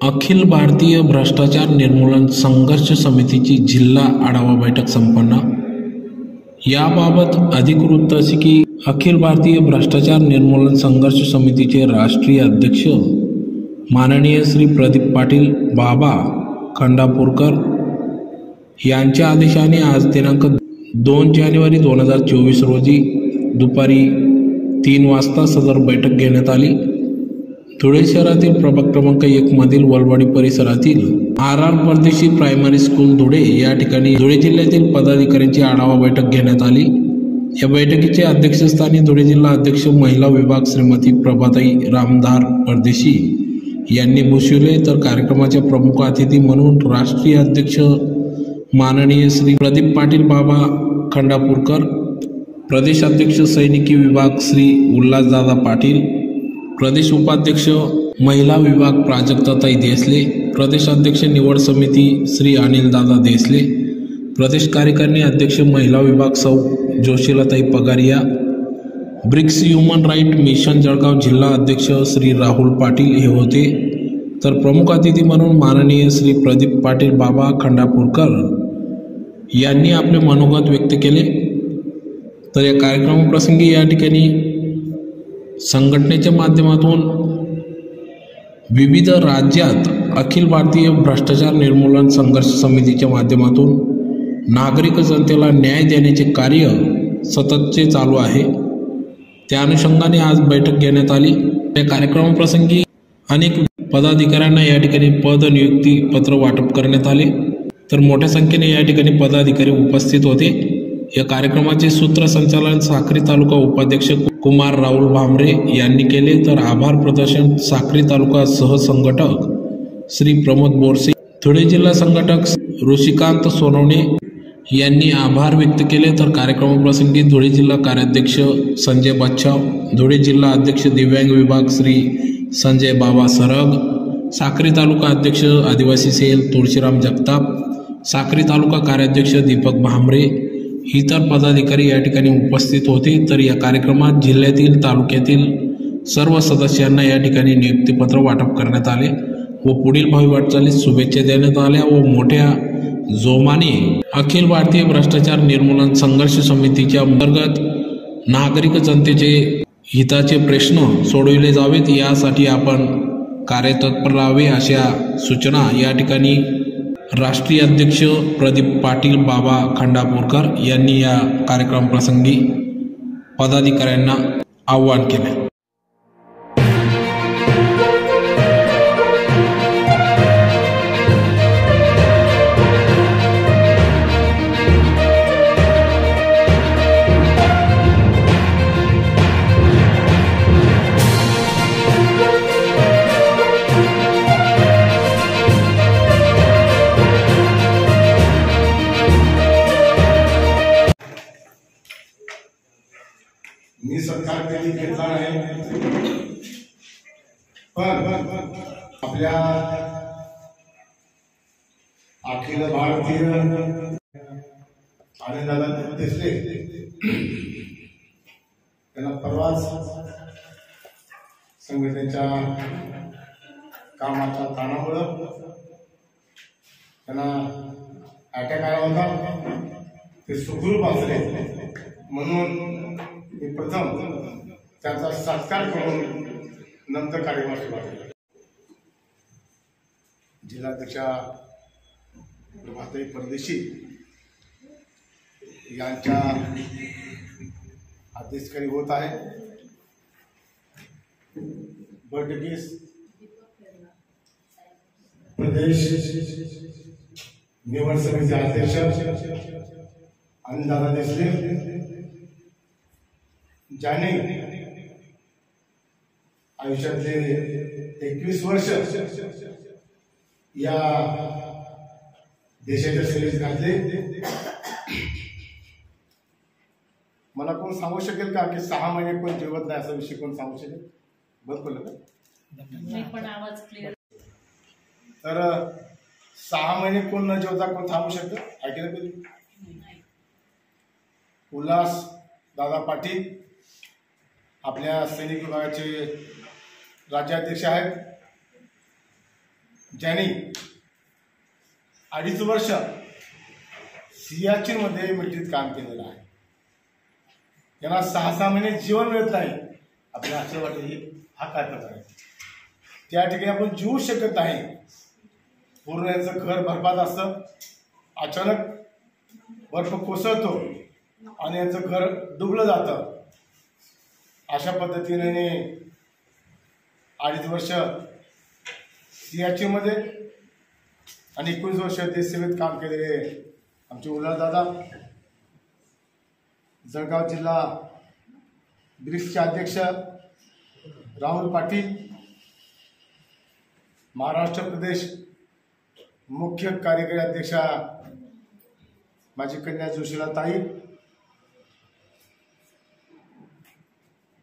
अखिल भारतीय भ्रष्टाचार निर्मूलन संघर्ष समितीची जिल्हा आढावा बैठक संपन्न। याबाबत अधिक वृत्त असे की अखिल भारतीय भ्रष्टाचार निर्मूलन संघर्ष समितीचे राष्ट्रीय अध्यक्ष माननीय श्री प्रदीप पाटील बाबा खंडापूरकर यांच्या आदेशाने आज दिनांक 2 जानेवारी 2024 रोजी दुपारी 3 वाजता सदर बैठक घेण्यात आली। धुळे शहरातील प्रभाग क्रमांक 1 मधील वलवाडी परिसरातील RR परदेशी प्रायमरी स्कूल धुळे या ठिकाणी धुळे जिल्ह्यातील पदाधिकाऱ्यांची आढावा बैठक घेण्यात आली। या बैठकीचे अध्यक्षस्थानी धुळे जिल्हा अध्यक्ष महिला विभाग श्रीमती प्रभाताई रामधार परदेशी यांनी भूषविले, तर कार्यक्रमाच्या प्रमुख अतिथी म्हणून राष्ट्रीय अध्यक्ष माननीय श्री प्रदीप पाटील बाबा खंडापूरकर, प्रदेश अध्यक्ष सैनिकी विभाग श्री उल्हासदादा पाटील, प्रदेश उपाध्यक्ष महिला विभाग प्राजक्ताताई देसले, प्रदेश अध्यक्ष निवड समिती श्री अनिलदादा देसले, प्रदेश कार्यकारिणी अध्यक्ष महिला विभाग सौ जोशीलाताई Pagariya, BRICS human right mission Jalgaon जिल्हा अध्यक्ष श्री राहुल पाटील हे होते। तर प्रमुख अतिथी म्हणून माननीय श्री प्रदीप पाटील बाबा खंडापूरकर यांनी आपले मनोगत व्यक्त केले। तर या कार्यक्रमाप्रसंगी या ठिकाणी संघटनेच्या माध्यमातून विविध राज्यात अखिल भारतीय भ्रष्टाचार निर्मूलन संघर्ष समितीच्या माध्यमातून नागरिक जनतेला न्याय देण्याचे कार्य सततचे चालू आहे। त्या अनुषंगाने आज बैठक घेण्यात आली। या कार्यक्रमाप्रसंगी अनेक पदाधिकाऱ्यांना या ठिकाणी पद नियुक्ती पत्र वाटप करण्यात आले, तर मोठ्या संख्येने या ठिकाणी पदाधिकारी उपस्थित होते। या कार्यक्रमाचे सूत्रसंचालन साक्री तालुका उपाध्यक्ष कुमार राहुल भामरे यांनी केले, तर आभार प्रदर्शन साक्री तालुका सहसंघटक श्री प्रमोद बोरसे, धुळे जिल्हा संघटक ऋषिकांत सोनवणे यांनी आभार व्यक्त केले। तर कार्यक्रमाप्रसंगी धुळे जिल्हा कार्याध्यक्ष संजय बच्छाव, धुळे जिल्हा अध्यक्ष दिव्यांग विभाग श्री संजय बाबा सरग, साक्री तालुका अध्यक्ष आदिवासी सेल तुळशीराम जगताप, साक्री तालुका कार्याध्यक्ष दीपक भामरे इतर पदाधिकारी या ठिकाणी उपस्थित होते। तर या कार्यक्रमात जिल्ह्यातील तालुक्यातील सर्व सदस्यांना या ठिकाणी नियुक्तीपत्र वाटप करण्यात आले व पुढील भावी वाटचालीस शुभेच्छा देण्यात आल्या व मोठ्या जोमाने अखिल भारतीय भ्रष्टाचार निर्मूलन संघर्ष समितीच्या अंतर्गत नागरिक जनतेचे हिताचे प्रश्न सोडविले जावेत, यासाठी आपण कार्यतत्पर राहावे अशा सूचना या ठिकाणी राष्ट्रीय अध्यक्ष प्रदीप पाटील बाबा खंडापूरकर यांनी या कार्यक्रमाप्रसंगी पदाधिकाऱ्यांना आवाहन केले। मी सरकार कधी घेतला नाही, पण आपल्या अखिल भारतीय अनिलदादा देसले त्यांना परवाच संघटनेच्या कामाच्या ताणामुळे त्यांना अटॅक आला होता, ते सुखरूप असले म्हणून मी प्रथम त्यांचा सत्कार करून नंतर कार्यक्रम सुरू केला। जिल्हाध्यक्षा प्रभाताई परदेशी यांच्या अध्यक्षकारी होत आहे। बैठकीस प्रदेश निवड समिती अध्यक्ष अनिलदादा देसले, ज्याने आयुष्यातले 21 वर्ष या देशाच्या सेवेत घातले। मला कोण सांगू शकेल का की 6 महिने कोण जेवत नाही असा विषय कोण सांगू शकेल? बरोबर पण आवाज क्लिअर। तर 6 महिने कोण न जेवता कोण थांबू शकतं? ऐकलं कधी? उल्हास दादा पाटील आपल्या सैनिक विभागाचे राज्याध्यक्ष आहेत। ज्यांनी 2.5 वर्ष सियाचीनमध्ये मिलिटरीत काम केलेलं आहे, त्यांना 6-6 महिने जीवन मिळत नाही. आपल्याला आश्चर्य वाटेल, हा काय प्रकार आहे? त्या ठिकाणी आपण जीवू शकत नाही. पूर्ण यांचं घर बरबाद असतं. अचानक बर्फ कोसळतो आणि यांचं घर डुबलं जातं. अशा पद्धतीने 2.5 वर्ष सियाचीनमध्ये आणि 21 वर्ष देशसेवेत काम केलेले आमचे उल्हासदादा, जळगाव जिल्हा ब्रिक्सचे अध्यक्ष राहुल पाटील, महाराष्ट्र प्रदेश मुख्य कार्यकारी अध्यक्षा माझी कन्या जोशीला ताई,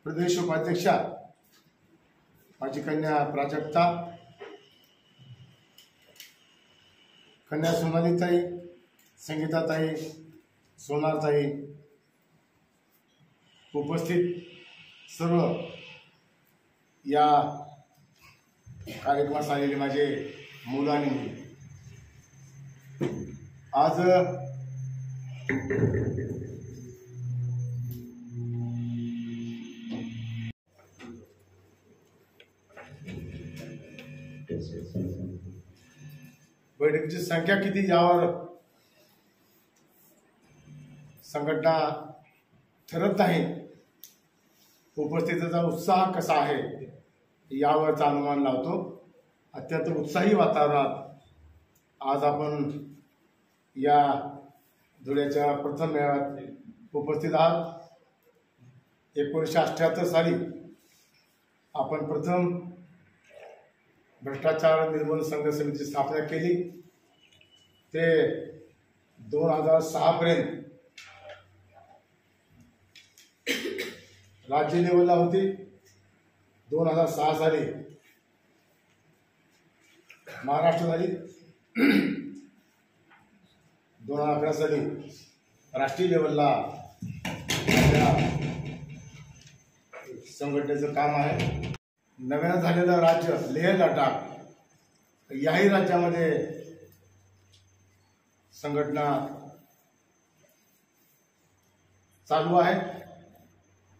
प्रदेश उपाध्यक्षा माझी कन्या प्राजक्ता, कन्या सोनालीताई, संगीताताई, सोनारताई, उपस्थित सर्व या कार्यक्रमास आलेले माझे मुलं आणि मुली, आज बैठकीची संख्या किती यावर संघटना ठरत नाही. उपस्थितीचा उत्साह कसा आहे यावरचा अनुमान लावतो. अत्यंत उत्साही वातावरणात आज आपण या धुळ्याच्या प्रथम मेळाव्यात उपस्थित आहात. 1978 साली आपण प्रथम भ्रष्टाचार निर्मूलन संघ समितीची स्थापना केली. ते 2006 पर्यंत राज्य लेवलला होती. 2006 साली महाराष्ट्र झाली. 2011 साली राष्ट्रीय लेवलला संघटनेचं काम आहे. नव्यानं झालेलं राज्य लेह लडाख याही राज्यामध्ये संघटना चालू आहे.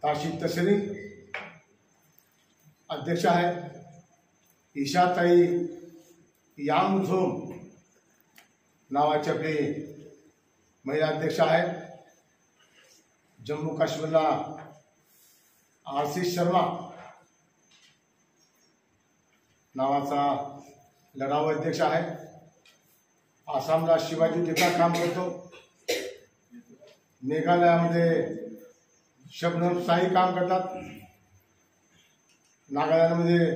ताशी तशरी अध्यक्ष आहे. ईशाताई यांगझोम नावाची आपली महिला अध्यक्ष आहे. जम्मू काश्मीरला RC शर्मा नावाचा लढाऊ अध्यक्ष आहे. आसामला शिवाजी टिका काम करतो. मेघालयामध्ये शबनम साई काम करतात. नागालँडमध्ये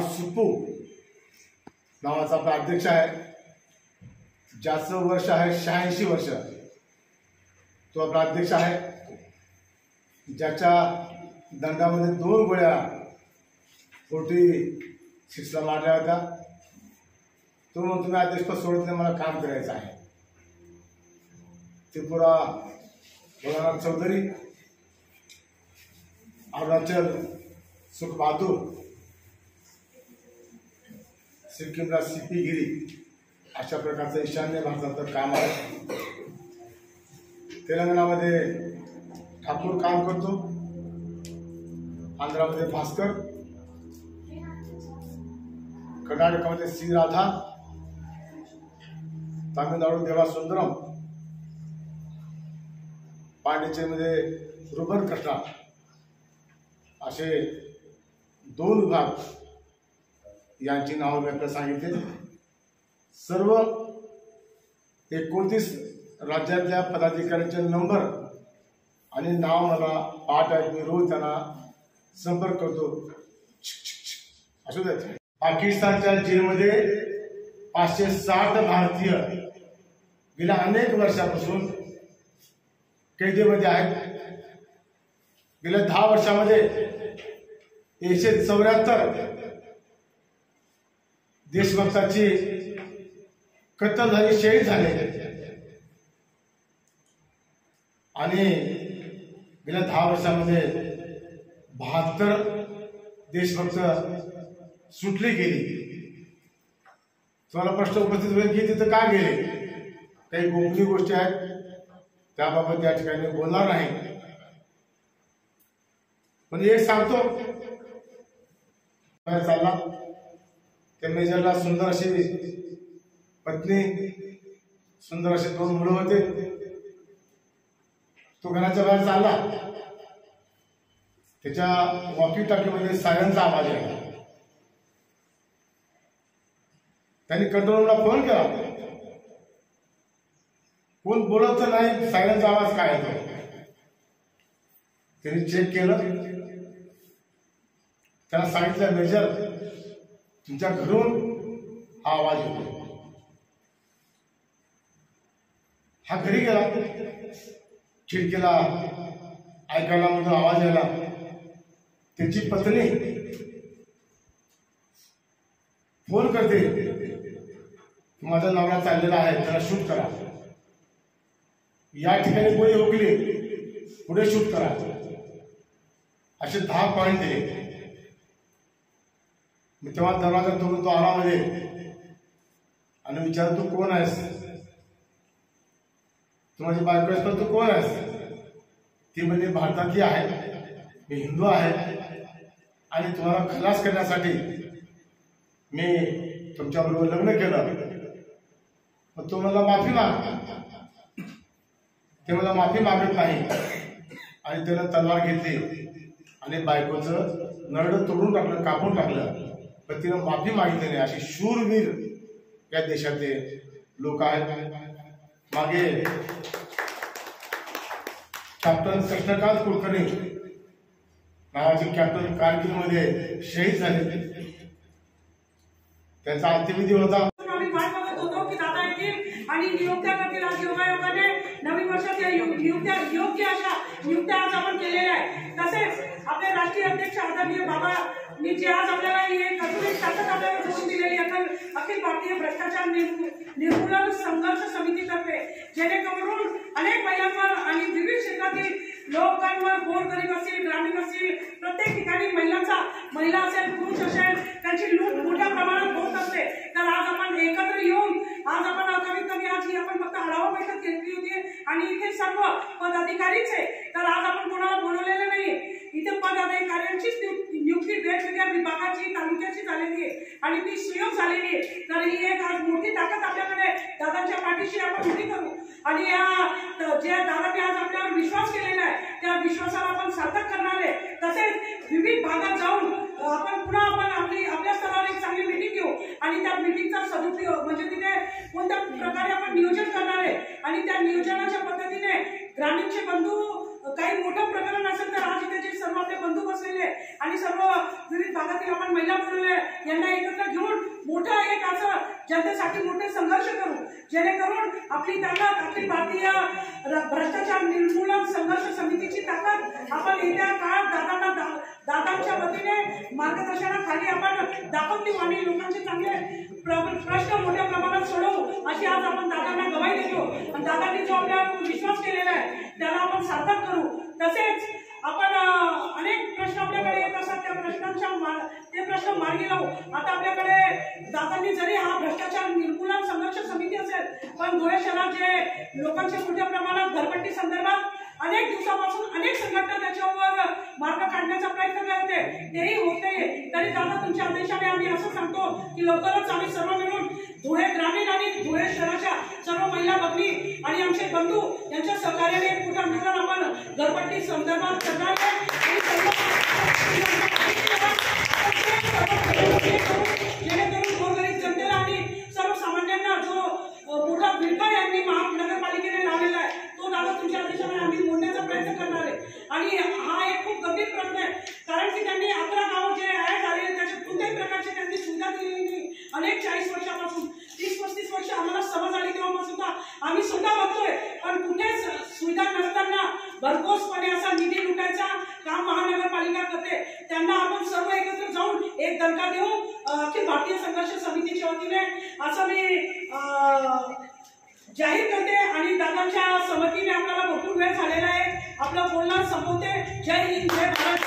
सुप्पू नावाचा आपला अध्यक्ष आहे. ज्याचं वर्ष आहे 86 वर्ष, तो आपला अध्यक्ष आहे. ज्याच्या दंडामध्ये 2 गोळ्या 46ला मारल्या होत्या. तो म्हणून तुम्ही अध्यक्षपद सोडत नाही, मला काम करायचं आहे. त्रिपुरा भोलानाथ चौधरी, अरुणाचल सुख बहादूर, सिक्कीमला CP गिरी अशा प्रकारचं ईशान्य भारताचं काम आहे. तेलंगणामध्ये ठाकूर काम करतो. आंध्रामध्ये भास्कर, कर्नाटकामध्ये C राधा, तामिळनाडू देवा सुंदरम, पांडिचेरीमध्ये रुबन कृष्णा असे 2 विभाग यांची नावं मी आपल्याला सांगितले. सर्व 29 राज्यातल्या पदाधिकाऱ्यांचे नंबर आणि नाव मला पाठ आहेत. मी रोज त्यांना संपर्क करतो. असू देत. पाकिस्तानच्या जेलमध्ये 560 भारतीय गेल्या अनेक वर्षापासून कैदेमध्ये आहेत. गेल्या 10 वर्षामध्ये 174 देशभक्ताची कत्तल झाली, शहीद झाले. आणि गेल्या 10 वर्षामध्ये 72 देशभक्त सुटली गेली. तुम्हाला प्रश्न उपस्थित होईल की तिथं का गेले, काही गोपनीय गोष्टी आहेत त्याबाबत या ठिकाणी बोलणार नाही, पण एक सांगतो चालला त्या मेजरला सुंदर अशी पत्नी, सुंदर असे 2 मुलं होते. तो घराच्या बाहेर चालला, त्याच्या वॉकी टाकीमध्ये सायरनचा आवाज आला. त्यांनी कंट्रोलला फोन केला, कोण बोलत नाही, सायरनचा आवाज काय येतो. त्यांनी चेक केलं, त्याला सांगितलं मेजर तुमच्या घरून हा आवाज येतो. हा घरी गेला, खिडकीला ऐकायला मधून आवाज आला. त्याची पत्नी फोन करते, माझा नवरा चाललेला आहे, त्याला शूट करा. या ठिकाणी कोणी हुकली, पुढे शूट करा, असे 10 पॉइंट दिले. मी तेव्हा दरवाजा तोडून तो आरामध्ये आणि विचारतो तू कोण आहेस, तू माझी बायको आहेस, पण तू कोण आहेस. ती म्हणजे भारतातली आहे, मी हिंदू आहे आणि तुम्हाला खलास करण्यासाठी मी तुमच्याबरोबर लग्न केलं. मग तो मला माफी माग, ते मला माफी मागत नाही आणि त्यानं तलवार घेतली आणि बायकोचं नरड तोडून टाकलं, कापून टाकलं. पण तिनं माफी मागितली नाही. अशी शूरवीर या देशातले लोक आहेत. मागे कॅप्टन कृष्णकांत कुलकर्णी नावाचे कॅप्टन कारगिलमध्ये शहीद झाले, त्यांचा अंत्यविधी होता. आम्ही वाट बघत होतो की दादा येतील आणि नियुक्त्या करतील. आज योगायोगाने नवीन वर्षात नियुक्त्या योग्य अशा नियुक्त्या आज आपण केलेल्या आहे. तसेच आपले राष्ट्रीय अध्यक्ष आदरणीय बाबांनी जे आज आपल्याला एक अजून ताकद आपल्याला जोडून दिलेली अखिल भारतीय भ्रष्टाचार निर्मूलन संघर्ष समितीतर्फे, जेणेकरून अनेक महिलांवर आणि विविध क्षेत्रातील लोकांवर, गोरगरीब असतील, ग्रामीण असतील, प्रत्येक ठिकाणी महिला असेल, पुरुष असेल, त्यांची लूट मोठ्या प्रमाणात होत असते. तर आज आपण एकत्र येऊन आज आपण कमीत कमी आज ही आपण फक्त आढावा बैठक घेतली होती आणि इथे सर्व पदाधिकारीच आहे. तर आज आपण कोणाला बोलवलेलं नाही, इथे पदाधिकाऱ्यांचीच नियुक्ती वेगवेगळ्या विभागाची, तालुक्याची झालेली आहे आणि ती सुयोग झालेली आहे. तर ही एक आज मोठी ताकद आपल्याकडे, दादांच्या पाठीशी आपण उभी करू आणि ज्या दादाने आज आपल्यावर विश्वास केलेला आहे त्या विश्वासाला आपण सार्थक करणार आहे. तसेच विविध भागात जाऊन आपण पुन्हा आपल्या स्तरावर एक चांगली मीटिंग घेऊ आणि त्या मीटिंगचा सदुपयोग म्हणजे तिथे कोणत्या प्रकारे आपण नियोजन करणार आहे आणि त्या नियोजनाच्या पद्धतीने ग्रामीणचे बंधू, काही मोठं प्रकरण असेल तर आज इथे जे सर्व आपले बंधू बसलेले आणि सर्व विविध भागातील आपण महिला बोलवले यांना एकत्र घेऊन मोठं एक असं जनतेसाठी मोठे संघर्ष करू, जेणेकरून आपली ताकद अखिल भारतीय भ्रष्टाचार निर्मूलन संघर्ष समितीची ताकद आपण येत्या काळात दादांच्या वतीने मार्गदर्शनाखाली आपण दाखवून देऊ आणि लोकांचे चांगले प्रश्न मोठ्या प्रमाणात सोडवू अशी आज आपण दादांना गवाही देतो. आणि दादांनी जो आपल्यावर विश्वास केलेला आहे त्याला आपण सार्थक करू. तसेच आपण अनेक प्रश्न आपल्याकडे येत असतात, त्या ते प्रश्न मार्गी लावू. आता आपल्याकडे दादांनी जरी हा भ्रष्टाचार निर्मूलन संघर्ष समिती असेल, पण धुळे शहरात जे लोकांच्या मोठ्या प्रमाणात घरपट्टी संदर्भात अनेक दिवसापासून अनेक संघटना त्याच्यावर मार्ग काढण्याचा प्रयत्न करते, तेही होते. तरी दादा तुमच्या आदेशाने आम्ही असं सांगतो की लवकरच आम्ही सर्व मिळून धुळे ग्रामीण आणि धुळे शहराच्या सर्व महिला भगिनी आणि आमचे बंधू यांच्या सहकार्याने एक मोठं आंदोलन आपण घरपट्टी संदर्भात करणार आहे जेणेकरून गोरगरीब जनतेला आणि सर्वसामान्यांना जो मोठा विळखा यांनी महानगरपालिकेने लावलेला आहे तो दादा तुमच्या आदेशाने आम्ही मोडण्याचा प्रयत्न करणार आहे. आणि हा एक खूप गंभीर प्रश्न आहे, कारण की त्यांनी 11 गाव जे ऍड झाले त्याच्या कोणत्याही प्रकारची त्यांनी सुविधा दिलेली नाही. अनेक 40 वर्षापासून 30-35 वर्ष आम्हाला समज आली तेव्हापासून आम्ही सुद्धा बघतोय, पण कुठेच सुविधा नसताना भरघोसपणे असा निधी लुटायचा काम महानगरपालिका करते. त्यांना आपण सर्व एकत्र जाऊन एक दणका देऊ अखिल भारतीय संघर्ष समितीच्या वतीने असं मी जाहीर करते. आणि दादांच्या संमतीने आपल्याला भरपूर वेळ झालेला आहे. आपलं बोलणं संपवते. जय हिंद, जय भारत.